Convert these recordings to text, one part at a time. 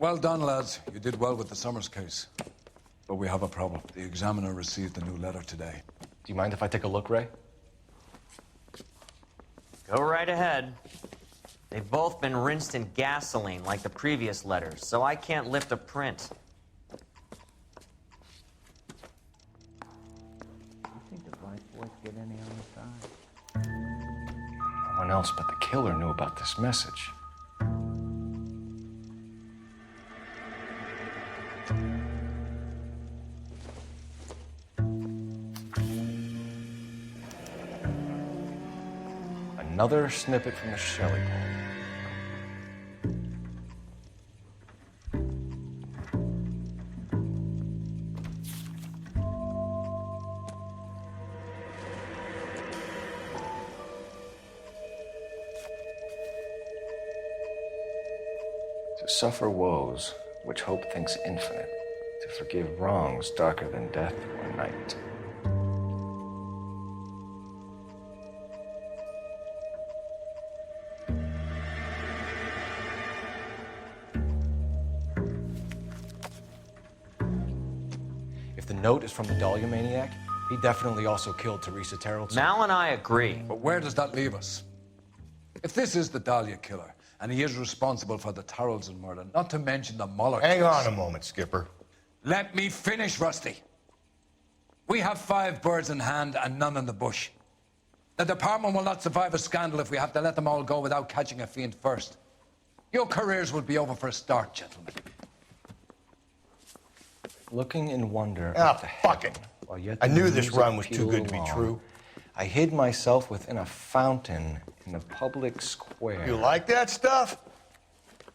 Well done, lads. You did well with the Summers case. But we have a problem. The examiner received a new letter today. Do you mind if I take a look, Ray? Go right ahead. They've both been rinsed in gasoline like the previous letters, so I can't lift a print. You think the Vice boys get any on the side? No one else but the killer knew about this message. Another snippet from the Shelley poem. To suffer woes which hope thinks infinite, to forgive wrongs darker than death or night. If the note is from the Dahlia maniac, he definitely also killed Teresa Terrell. Mal and I agree. But where does that leave us? If this is the Dahlia killer, and he is responsible for the Tarrelson murder, not to mention the Muller Hang case. on a moment, Skipper. Let me finish, Rusty. We have 5 birds in hand and none in the bush. The department will not survive a scandal if we have to let them all go without catching a fiend first. Your careers will be over for a start, gentlemen. Looking in wonder Ah, at the fuck it. heaven, while yet I the knew this music run was too pealed good to be along, true. I hid myself within a fountain in the public square. You like that stuff?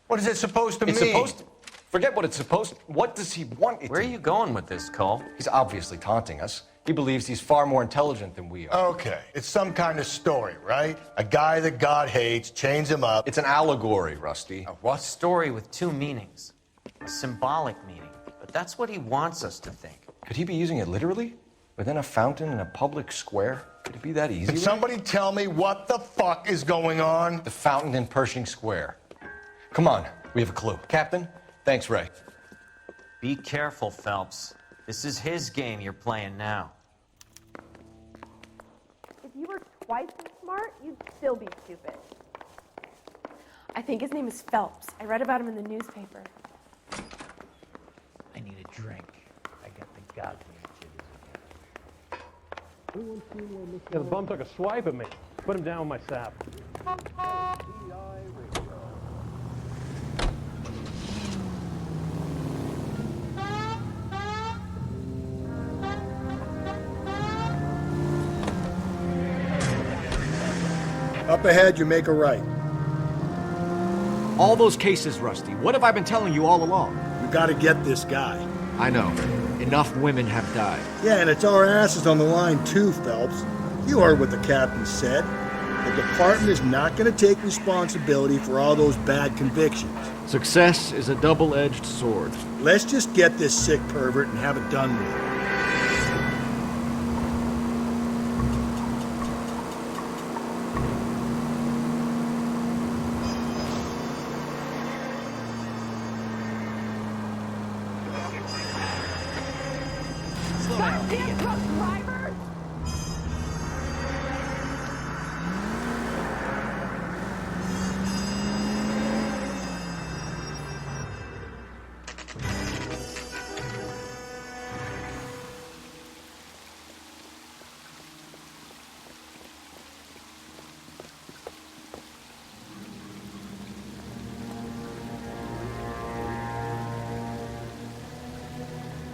What is it supposed to It's mean? supposed to... Forget what it's supposed... What does he want it Where are to you going with this, Cole? He's obviously taunting us. He believes he's far more intelligent than we are. Okay, it's some kind of story, right? A guy that God hates, chains him up. It's an allegory, Rusty. A what? Story with 2 meanings. A symbolic meaning. But that's what he wants us to think. Could he be using it literally? Within a fountain in a public square? Could it be that easy? Can somebody tell me what the fuck is going on? The fountain in Pershing Square. Come on, we have a clue. Captain, thanks, Ray. Be careful, Phelps. This is his game you're playing now. If you were twice as smart, you'd still be stupid. I think his name is Phelps. I read about him in the newspaper. I need a drink. I got the goddamn jitters. Yeah, the bum took a swipe at me. Put him down with my sap. Up ahead, you make a right. All those cases, Rusty. What have I been telling you all along? We gotta get this guy. I know. Enough women have died. Yeah, and it's our asses on the line too, Phelps. You heard what the captain said. The department is not gonna take responsibility for all those bad convictions. Success is a double-edged sword. Let's just get this sick pervert and have it done with. Goddamn truck driver!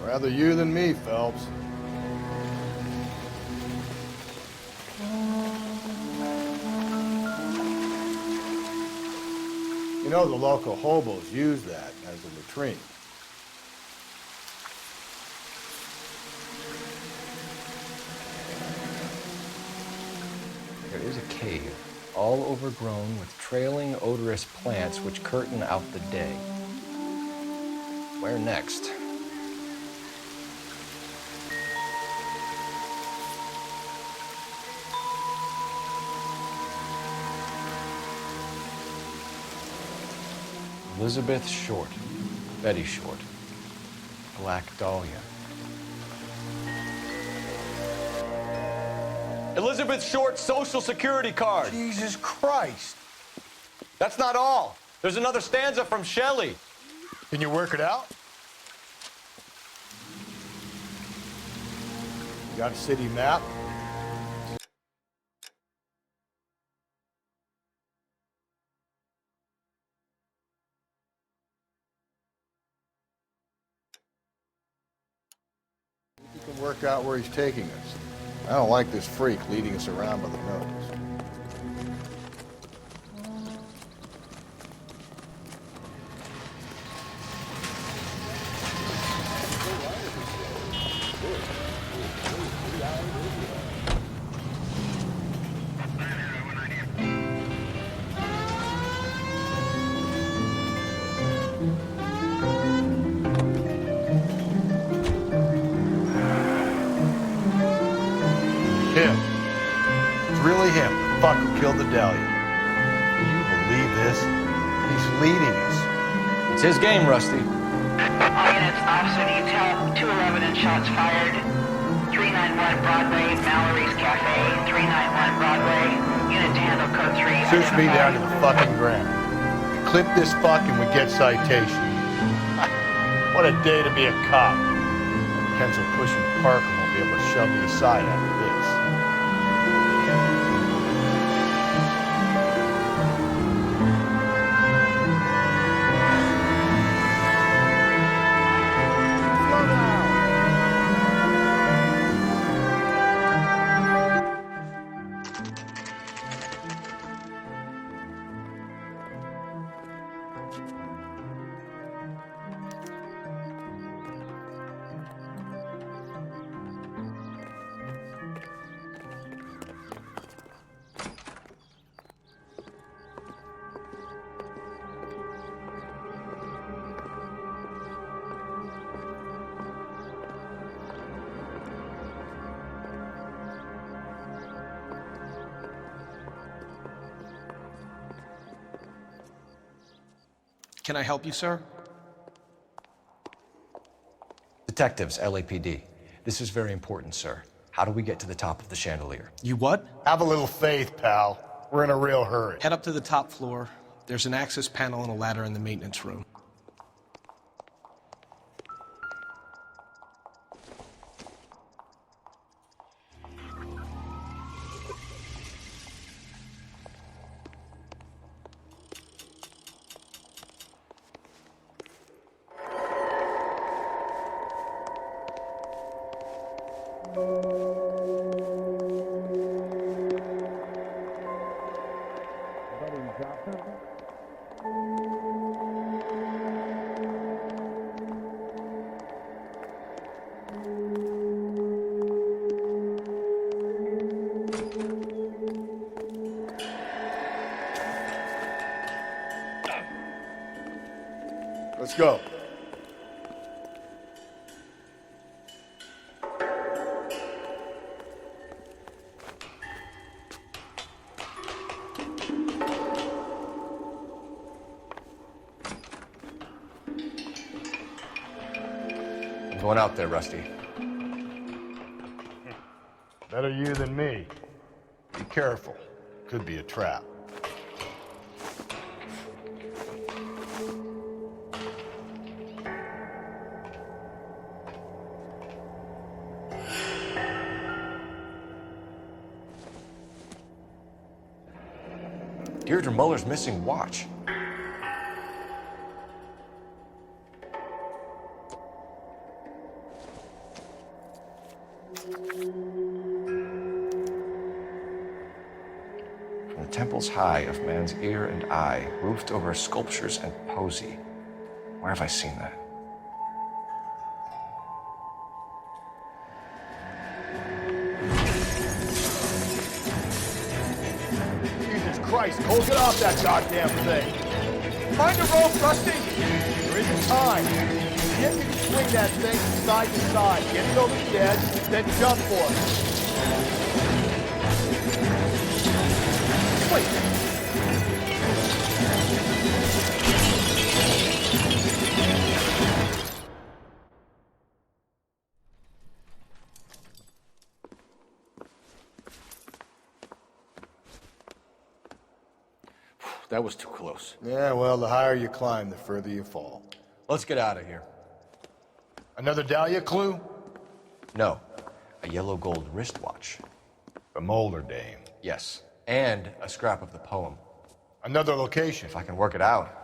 Rather you than me, Phelps. You know the local hobos use that as a latrine. There is a cave, all overgrown with trailing, odorous plants which curtain out the day. Where next? Elizabeth Short, Betty Short. Black Dahlia. Elizabeth Short's Social Security card. Jesus Christ. That's not all. There's another stanza from Shelley. Can you work it out? You got a city map? You can work out where he's taking us. I don't like this freak leading us around by the nose. Him. It's really him, the fuck who killed the Dahlia. Can you believe this? He's leading us. It's his game, Rusty. All units, officer detail, 211 and shots fired. 391 Broadway, Mallory's Cafe, 391 Broadway. Unit to handle code 3. Suits me down to the fucking ground. Clip this fuck and we get citation. What a day to be a cop. Pencil pushing Parker won't be able to shove me aside after this. Can I help you, sir? Detectives, LAPD. This is very important, sir. How do we get to the top of the chandelier? You what? Have a little faith, pal. We're in a real hurry. Head up to the top floor. There's an access panel and a ladder in the maintenance room. Let's go. I'm going out there, Rusty. Better you than me. Be careful. Could be a trap. Deirdre Muller's missing watch. From the temples high of man's ear and eye, roofed over sculptures and poesy. Where have I seen that? Jesus Christ, Cole, get off that goddamn thing. Find a rope, Rusty. There isn't time. Get you can swing that thing from side to side. Get it over the edge, then jump for it. Wait. that was too close. Yeah, well, the higher you climb, the further you fall. Let's get out of here. Another Dahlia clue? No, a yellow gold wristwatch. A Molder dame. Yes, and a scrap of the poem. Another location. If I can work it out.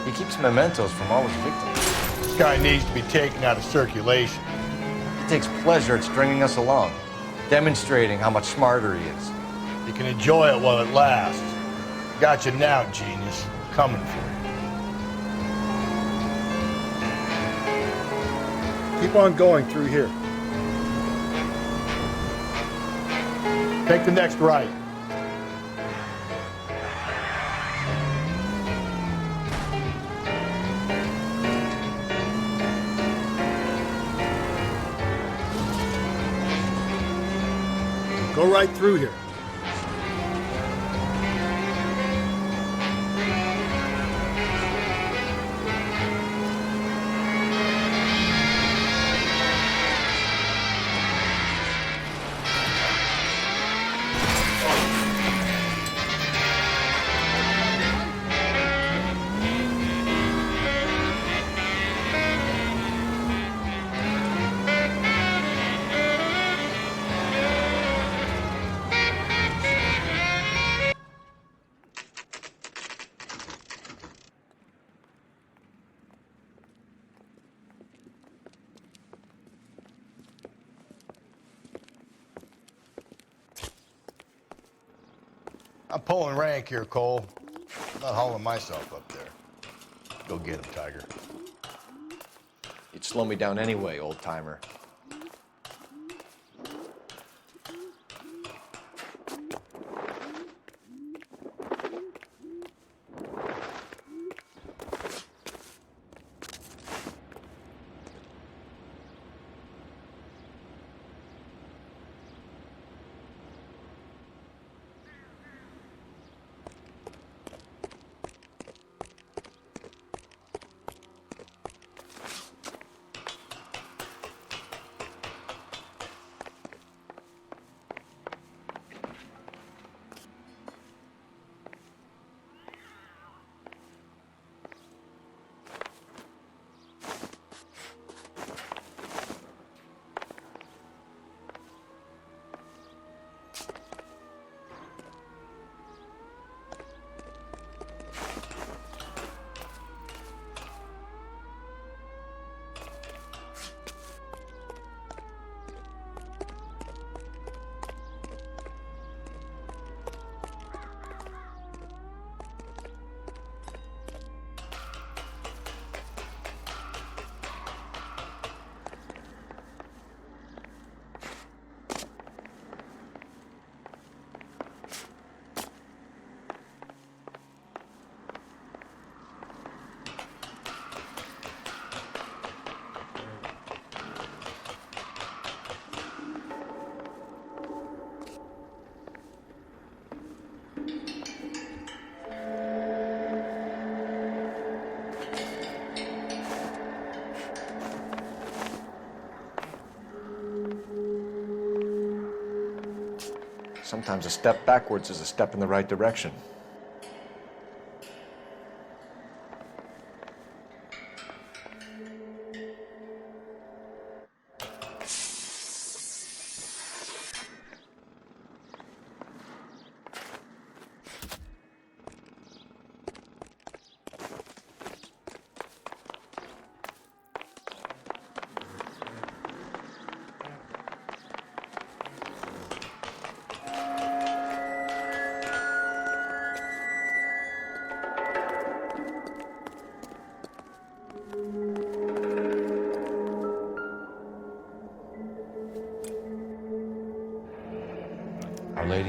He keeps mementos from all his victims. This guy needs to be taken out of circulation. He takes pleasure at stringing us along, demonstrating how much smarter he is. You can enjoy it while it lasts. Got you now, genius. Coming for you. Keep on going through here. Take the next right. Go right through here. I'm pulling rank here, Cole. I'm not hauling myself up there. Go get him, Tiger. You'd slow me down anyway, old-timer. Sometimes a step backwards is a step in the right direction.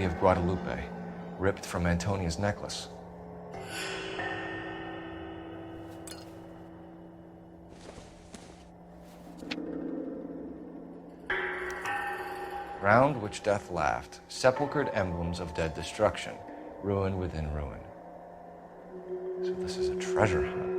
Lady of Guadalupe, ripped from Antonia's necklace. Round which death laughed, sepulchred emblems of dead destruction, ruin within ruin. So this is a treasure hunt.